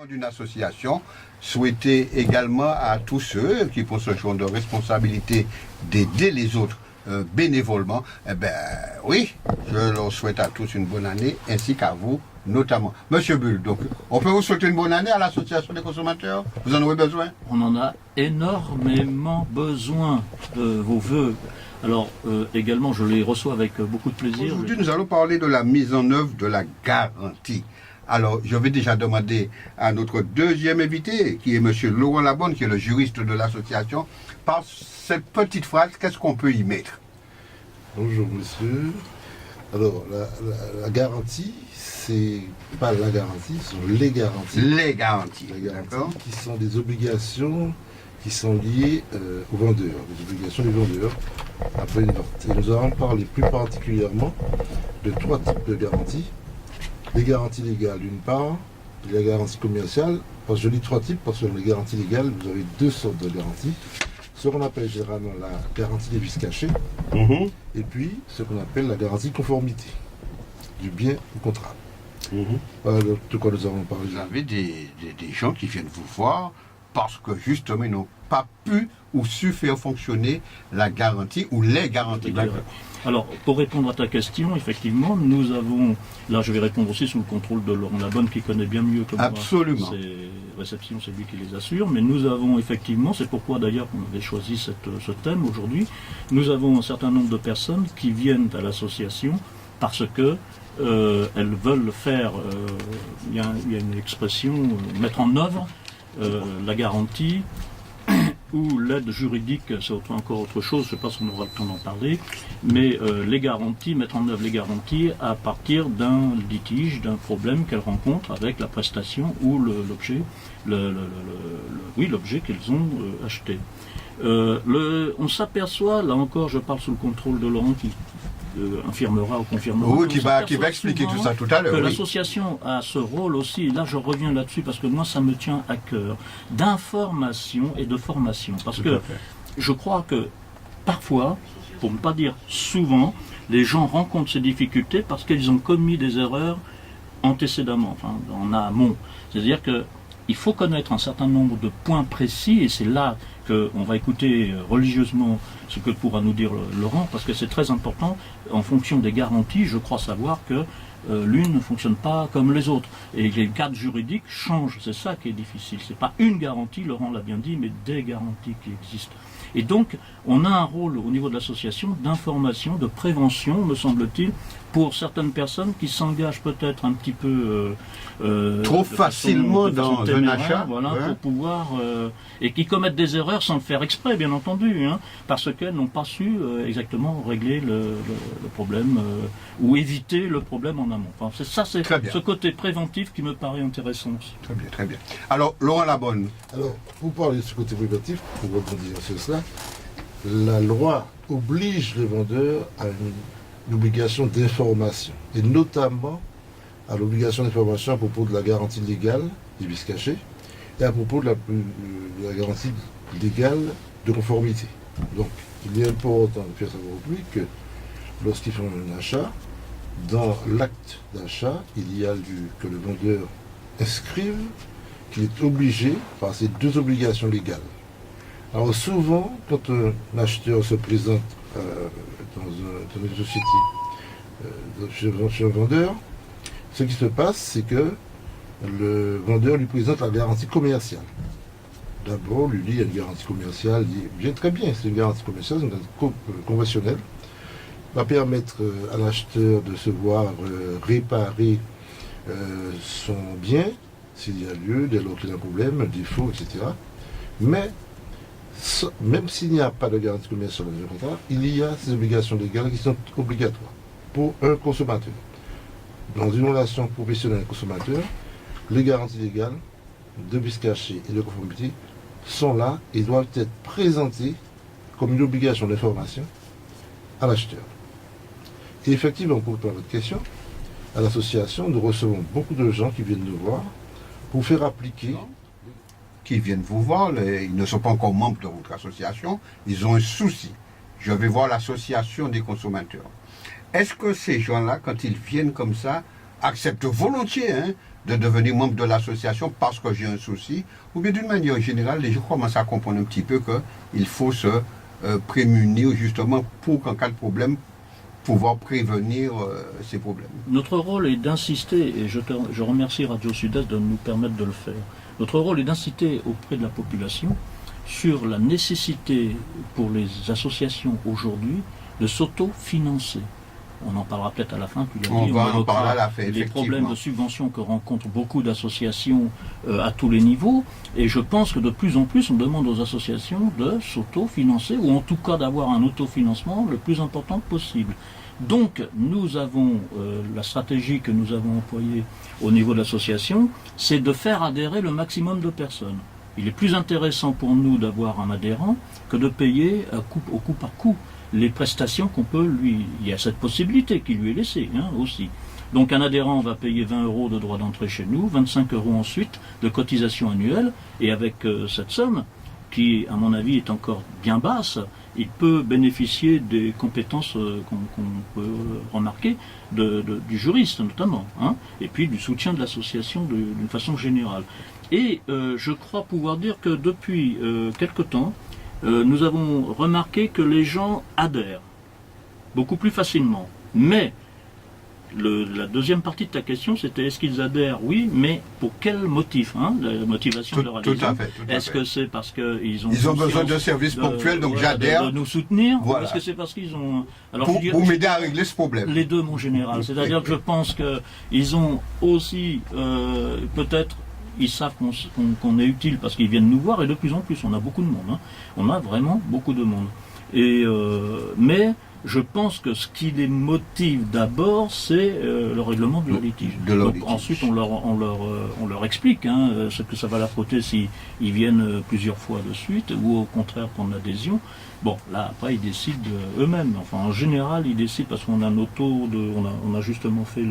D'une association, souhaiter également à tous ceux qui font ce genre de responsabilité d'aider les autres bénévolement, oui, je leur souhaite à tous une bonne année, ainsi qu'à vous notamment. Monsieur Bull, donc, on peut vous souhaiter une bonne année à l'association des consommateurs? Vous en aurez besoin? On en a énormément besoin de vos vœux. Alors, également, je les reçois avec beaucoup de plaisir. Aujourd'hui, nous allons parler de la mise en œuvre de la garantie. Alors, je vais déjà demander à notre deuxième invité, qui est monsieur Laurent Labonne, qui est le juriste de l'association, par cette petite phrase, qu'est-ce qu'on peut y mettre? Bonjour monsieur. Alors, la garantie, c'est pas la garantie, ce sont les garanties. Les garanties, Les garanties d'accord. qui sont des obligations qui sont liées aux vendeurs, des obligations des vendeurs après une vente. Et nous allons parler plus particulièrement de trois types de garanties. Les garanties légales d'une part, et la garantie commerciale. Parce que je dis trois types parce que dans les garanties légales, vous avez deux sortes de garanties. Ce qu'on appelle généralement la garantie des vices cachés, et puis ce qu'on appelle la garantie conformité du bien au contrat. Voilà de quoi nous avons parlé. Vous avez des gens qui viennent vous voir parce que justement, ils n'ont pas pu ou su faire fonctionner la garantie ou les garanties. Alors, pour répondre à ta question, effectivement, nous avons, là je vais répondre aussi sous le contrôle de Laurent Labonne qui connaît bien mieux que moi. Absolument. Ces réceptions, c'est lui qui les assure, mais nous avons effectivement, c'est pourquoi d'ailleurs on avait choisi ce thème aujourd'hui, nous avons un certain nombre de personnes qui viennent à l'association parce que elles veulent faire, il y a une expression, mettre en œuvre la garantie ou l'aide juridique, c'est encore autre chose, je ne sais pas si on aura le temps d'en parler, mais les garanties, mettre en œuvre les garanties à partir d'un litige, d'un problème qu'elles rencontrent avec la prestation ou l'objet, l'objet qu'elles ont acheté. On s'aperçoit, là encore, je parle sous le contrôle de Laurent qui infirmera ou confirmera. Oui, qui va expliquer tout ça tout à l'heure. Que oui. l'association a ce rôle aussi, et là je reviens là-dessus parce que moi ça me tient à cœur, d'information et de formation. Parce que je crois que parfois, pour ne pas dire souvent, les gens rencontrent ces difficultés parce qu'ils ont commis des erreurs antécédemment, enfin en amont. C'est-à-dire que il faut connaître un certain nombre de points précis, et c'est là qu'on va écouter religieusement ce que pourra nous dire Laurent, parce que c'est très important. En fonction des garanties, je crois savoir que l'une ne fonctionne pas comme les autres. Et les cadres juridiques changent, c'est ça qui est difficile. C'est pas une garantie, Laurent l'a bien dit, mais des garanties qui existent. Et donc, on a un rôle au niveau de l'association d'information, de prévention, me semble-t-il, pour certaines personnes qui s'engagent peut-être un petit peu trop facilement dans un achat, voilà, pour pouvoir et qui commettent des erreurs sans le faire exprès, bien entendu, parce qu'elles n'ont pas su exactement régler le problème ou éviter le problème en amont. Enfin, c'est ce côté préventif qui me paraît intéressant aussi. Très bien, très bien. Alors, Laurent Labonne. Alors, pour parler de ce côté préventif, pour rebondir sur cela, la loi oblige le vendeur à une obligation d'information, et notamment à l'obligation d'information à propos de la garantie légale des vices cachés et à propos de la garantie légale de conformité. Donc, il est important de faire savoir au public que lorsqu'ils font un achat, dans l'acte d'achat, il y a que le vendeur inscrive qu'il est obligé par ces deux obligations légales. Alors souvent, quand un acheteur se présente dans une société, chez un vendeur, ce qui se passe, c'est que le vendeur lui présente la garantie commerciale. D'abord, lui dit, il y a une garantie commerciale, il dit, bien très bien, c'est une garantie commerciale, c'est une garantie conventionnelle, va permettre à l'acheteur de se voir réparer son bien, s'il y a lieu, dès lors qu'il y a un problème, un défaut, etc. Mais, même s'il n'y a pas de garantie commerciale dans le contrat, il y a ces obligations légales qui sont obligatoires pour un consommateur. Dans une relation professionnelle consommateur, les garanties légales de vices cachés et de conformité sont là et doivent être présentées comme une obligation d'information à l'acheteur. Et effectivement, pour répondre à votre question, à l'association, nous recevons beaucoup de gens qui viennent nous voir pour faire appliquer. Qui viennent vous voir, ils ne sont pas encore membres de votre association, ils ont un souci. Je vais voir l'association des consommateurs. Est-ce que ces gens-là, quand ils viennent comme ça, acceptent volontiers de devenir membre de l'association parce que j'ai un souci, ou bien d'une manière générale, les gens commencent à comprendre un petit peu qu'il faut se prémunir justement pour qu'en cas de problème, pouvoir prévenir ces problèmes. Notre rôle est d'insister, et je remercie Radio Sud-Est de nous permettre de le faire, notre rôle est d'inciter auprès de la population sur la nécessité pour les associations aujourd'hui de s'auto-financer. On en parlera peut-être à la fin, On va en parler à la fin, les problèmes de subvention que rencontrent beaucoup d'associations à tous les niveaux, et je pense que de plus en plus on demande aux associations de s'auto-financer, ou en tout cas d'avoir un autofinancement le plus important possible. Donc nous avons, la stratégie que nous avons employée au niveau de l'association, c'est de faire adhérer le maximum de personnes. Il est plus intéressant pour nous d'avoir un adhérent que de payer au coup par coup les prestations qu'on peut lui... Il y a cette possibilité qui lui est laissée aussi. Donc un adhérent va payer 20 € de droit d'entrée chez nous, 25 € ensuite de cotisation annuelle, et avec cette somme, qui à mon avis est encore bien basse, il peut bénéficier des compétences qu'on peut remarquer du juriste notamment, et puis du soutien de l'association d'une façon générale. Et je crois pouvoir dire que depuis quelque temps, nous avons remarqué que les gens adhèrent beaucoup plus facilement. Mais la deuxième partie de ta question, c'était est-ce qu'ils adhèrent? Oui, mais pour quel motif, la motivation de leur adhésion? Tout à fait. Est-ce que c'est parce qu'ils ont besoin de services ponctuels, donc j'adhère. De nous soutenir? Voilà. Ou est-ce que c'est parce qu'ils ont... Alors, pour m'aider à régler ce problème. Les deux, mon général. C'est-à-dire que je pense qu'ils ont aussi peut-être... Ils savent qu'on est utile parce qu'ils viennent nous voir, et de plus en plus, on a beaucoup de monde. On a vraiment beaucoup de monde. Mais je pense que ce qui les motive d'abord, c'est le règlement de leur litige. Ensuite, on leur explique ce que ça va leur coûter s'ils viennent plusieurs fois de suite, ou au contraire prendre l'adhésion. Bon, là, après, ils décident eux-mêmes. Enfin, en général, ils décident parce qu'on a nos taux on a justement fait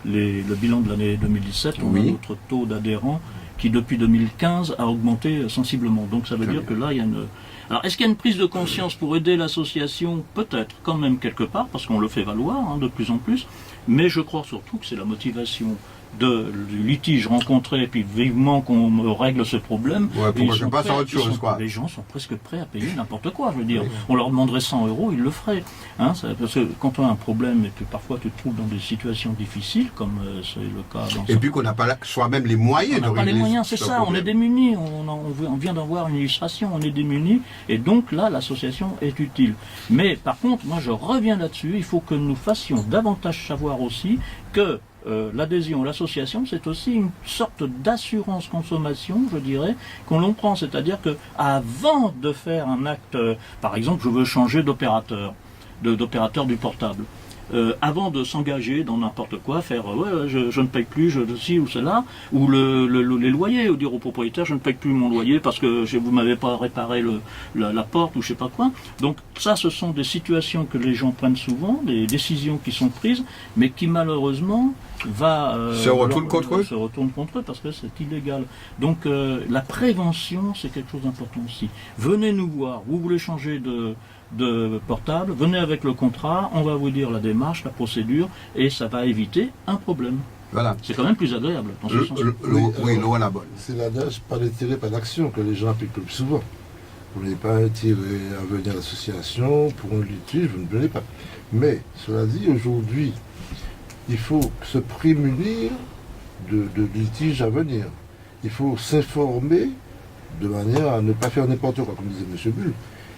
le bilan de l'année 2017, on a notre taux d'adhérents qui depuis 2015 a augmenté sensiblement. Donc ça veut dire que là, il y a une... Alors est-ce qu'il y a une prise de conscience pour aider l'association? Peut-être, quand même quelque part, parce qu'on le fait valoir de plus en plus, mais je crois surtout que c'est la motivation du litige rencontré, et puis vivement qu'on me règle ce problème. Les gens sont presque prêts à payer n'importe quoi, je veux dire. On leur demanderait 100 €, ils le feraient. Parce que quand on a un problème, et que parfois tu te trouves dans des situations difficiles, comme c'est le cas dans... Et puis qu'on n'a pas soi-même les moyens de régler. On n'a pas les moyens, c'est ça, on est démunis, on vient d'en voir une illustration, on est démunis, et donc là, l'association est utile. Mais par contre, moi je reviens là-dessus, il faut que nous fassions davantage savoir aussi que l'adhésion à l'association, c'est aussi une sorte d'assurance consommation, je dirais, qu'on l'on prend. C'est-à-dire que avant de faire un acte, par exemple, je veux changer d'opérateur du portable, avant de s'engager dans n'importe quoi, faire je ne paye plus, ci ou cela, ou les loyers, ou dire au propriétaire je ne paye plus mon loyer parce que vous m'avez pas réparé la porte ou je sais pas quoi. Donc ça, ce sont des situations que les gens prennent souvent, des décisions qui sont prises, mais qui malheureusement se retournent contre eux parce que c'est illégal. Donc la prévention, c'est quelque chose d'important aussi. Venez nous voir, vous voulez changer de portable, venez avec le contrat, on va vous dire la démarche, la procédure, et ça va éviter un problème. Voilà. C'est quand même plus agréable dans ce sens. L'eau à la bonne. C'est l'adage, pas d'intérêt, pas d'action, que les gens appliquent le plus souvent. Vous n'avez pas intérêt à venir à l'association pour un litige, vous ne venez pas. Mais, cela dit, aujourd'hui, il faut se prémunir de litiges à venir. Il faut s'informer de manière à ne pas faire n'importe quoi, comme disait M. Bull.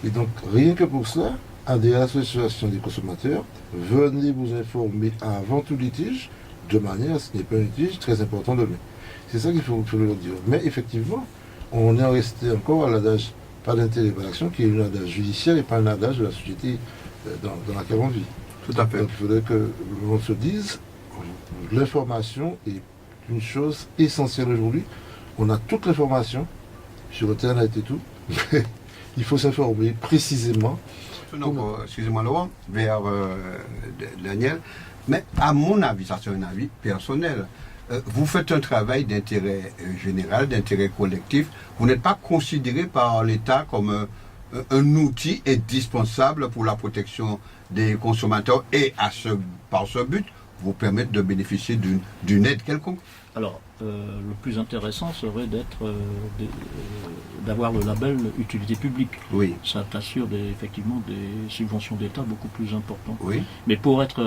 Et donc, rien que pour cela, adhérez à l'association des consommateurs, venez vous informer avant tout litige, de manière à ce qu'il n'y ait pas un litige très important demain. C'est ça qu'il faut leur dire. Mais effectivement, on est resté encore à l'adage pas d'intérêt, pas d'action, qui est un adage judiciaire et pas un adage de la société dans laquelle on vit. Tout à fait. Donc, il faudrait que l'on se dise, l'information est une chose essentielle aujourd'hui. On a toute l'information sur Internet et tout, mais il faut s'informer précisément. Excusez-moi Laurent, vers Daniel, mais à mon avis, ça c'est un avis personnel, vous faites un travail d'intérêt général, d'intérêt collectif, vous n'êtes pas considéré par l'État comme un outil indispensable pour la protection des consommateurs, et par ce but, vous permettre de bénéficier d'une aide quelconque. Alors, le plus intéressant serait d'avoir le label utilité publique. Oui. Ça t'assure effectivement des subventions d'État beaucoup plus importantes. Oui. Mais pour être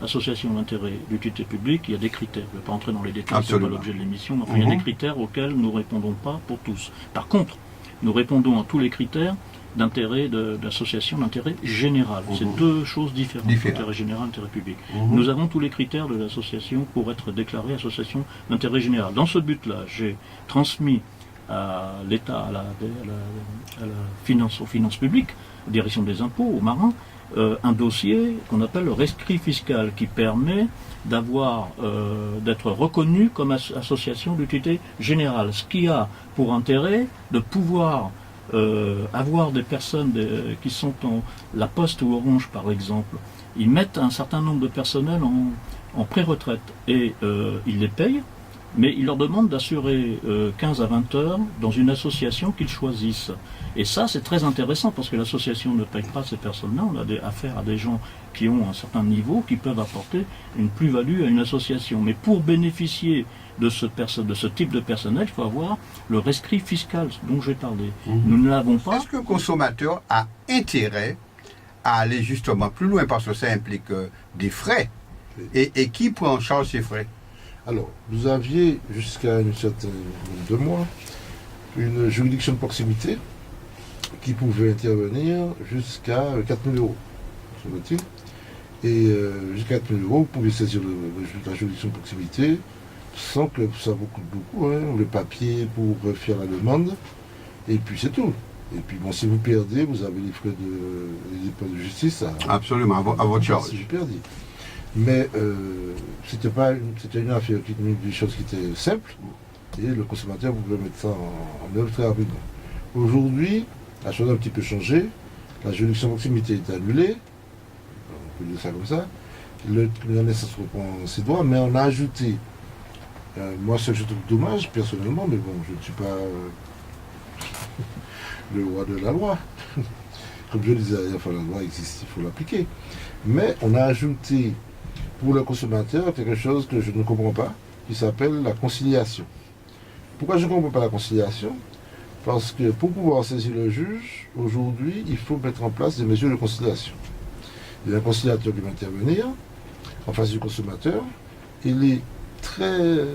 association d'intérêt d'utilité publique, il y a des critères. Je ne vais pas entrer dans les détails, ce n'est pas l'objet de l'émission, mais enfin, il y a des critères auxquels nous ne répondons pas pour tous. Par contre, nous répondons à tous les critères d'association d'intérêt général. C'est deux choses différentes, intérêt général, intérêt public. Nous avons tous les critères de l'association pour être déclarée association d'intérêt général. Dans ce but-là, j'ai transmis à l'État, aux finances publiques, direction des impôts, aux marins, un dossier qu'on appelle le rescrit fiscal, qui permet d'être reconnu comme association d'utilité générale, ce qui a pour intérêt de pouvoir avoir des personnes qui sont la Poste ou Orange par exemple. Ils mettent un certain nombre de personnels en pré-retraite et ils les payent, mais ils leur demandent d'assurer 15 à 20 heures dans une association qu'ils choisissent. Et ça, c'est très intéressant parce que l'association ne paye pas ces personnes-là. On a affaire à des gens qui ont un certain niveau, qui peuvent apporter une plus-value à une association. Mais pour bénéficier de ce type de personnel, il faut avoir le rescrit fiscal dont j'ai parlé. Nous ne l'avons pas. Est-ce que le consommateur a intérêt à aller justement plus loin parce que ça implique des frais? Et qui prend en charge ces frais? Alors, vous aviez jusqu'à une certaine nombre de mois une juridiction de proximité qui pouvait intervenir jusqu'à 4 000 euros, semble-t-il. Et jusqu'à 4 000 euros, vous pouvez saisir la juridiction de proximité sans que ça vous coûte beaucoup, hein, le papier pour faire la demande, et puis c'est tout. Et puis bon, si vous perdez, vous avez les frais les dépôts de justice absolument, à votre charge. Si vous perdez. Mais c'était une affaire, des choses qui étaient simples, et le consommateur pouvait mettre ça en œuvre très rapidement. Aujourd'hui, la chose a un petit peu changé, la juridiction de proximité est annulée, on peut dire ça comme ça, le ça se reprend ses droits, mais on a ajouté, moi ce que je trouve dommage personnellement, mais bon, je ne suis pas le roi de la loi. Comme je le disais, la loi existe, il faut l'appliquer. Mais on a ajouté pour le consommateur quelque chose que je ne comprends pas, qui s'appelle la conciliation. Pourquoi je ne comprends pas la conciliation? Parce que pour pouvoir saisir le juge, aujourd'hui, il faut mettre en place des mesures de conciliation. Il y a un conciliateur qui va intervenir en face du consommateur. Et les très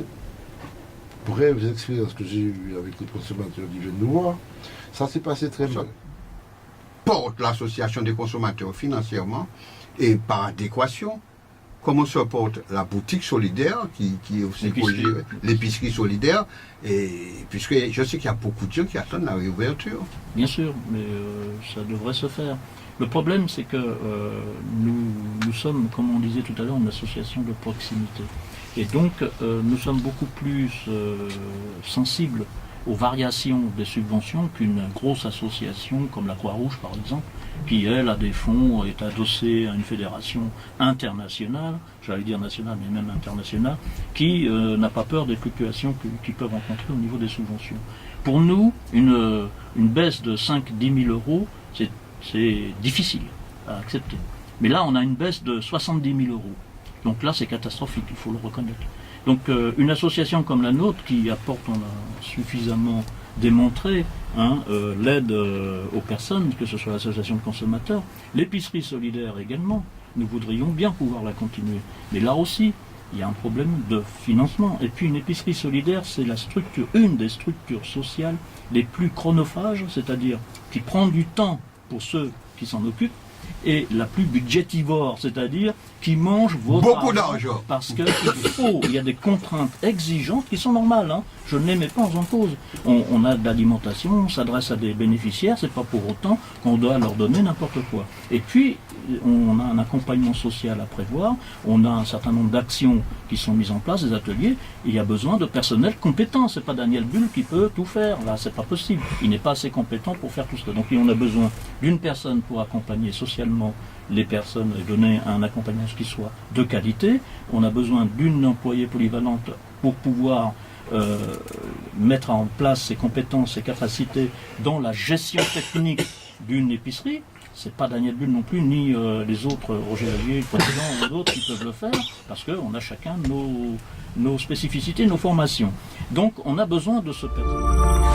brèves expériences que j'ai eues avec les consommateurs qui viennent nous voir, ça s'est passé très mal. Porte l'association des consommateurs financièrement et par adéquation. Comment se porte la boutique solidaire qui est aussi l'épicerie solidaire, et puisque je sais qu'il y a beaucoup de gens qui attendent la réouverture. Bien sûr, mais ça devrait se faire. Le problème, c'est que nous sommes, comme on disait tout à l'heure, une association de proximité. Et donc, nous sommes beaucoup plus sensibles aux variations des subventions qu'une grosse association comme la Croix-Rouge, par exemple, qui, elle, a des fonds, est adossée à une fédération internationale, j'allais dire nationale, mais même internationale, qui n'a pas peur des fluctuations qu'ils peuvent rencontrer au niveau des subventions. Pour nous, une baisse de 5-10 000 euros, c'est difficile à accepter. Mais là, on a une baisse de 70 000 euros. Donc là, c'est catastrophique, il faut le reconnaître. Donc une association comme la nôtre, qui apporte, on a suffisamment démontré, l'aide aux personnes, que ce soit l'association de consommateurs, l'épicerie solidaire également, nous voudrions bien pouvoir la continuer. Mais là aussi, il y a un problème de financement. Et puis une épicerie solidaire, c'est une des structures sociales les plus chronophages, c'est-à-dire qui prend du temps pour ceux qui s'en occupent, et la plus budgétivore, c'est-à-dire qui mange beaucoup d'argent. Parce qu'il y a des contraintes exigeantes qui sont normales. Je ne les mets pas en cause. On a de l'alimentation, on s'adresse à des bénéficiaires, c'est pas pour autant qu'on doit leur donner n'importe quoi. Et puis, on a un accompagnement social à prévoir, on a un certain nombre d'actions qui sont mises en place, des ateliers, il y a besoin de personnel compétent. C'est pas Daniel Bull qui peut tout faire, là, c'est pas possible. Il n'est pas assez compétent pour faire tout cela. Donc on a besoin d'une personne pour accompagner socialement les personnes et donner un accompagnement qui soit de qualité. On a besoin d'une employée polyvalente pour pouvoir mettre en place ses compétences, ses capacités dans la gestion technique d'une épicerie. c'est pas Daniel Bull non plus, ni les autres, Roger Lavier, le président ou d'autres qui peuvent le faire, parce qu'on a chacun nos spécificités, nos formations. Donc on a besoin de ce personnage.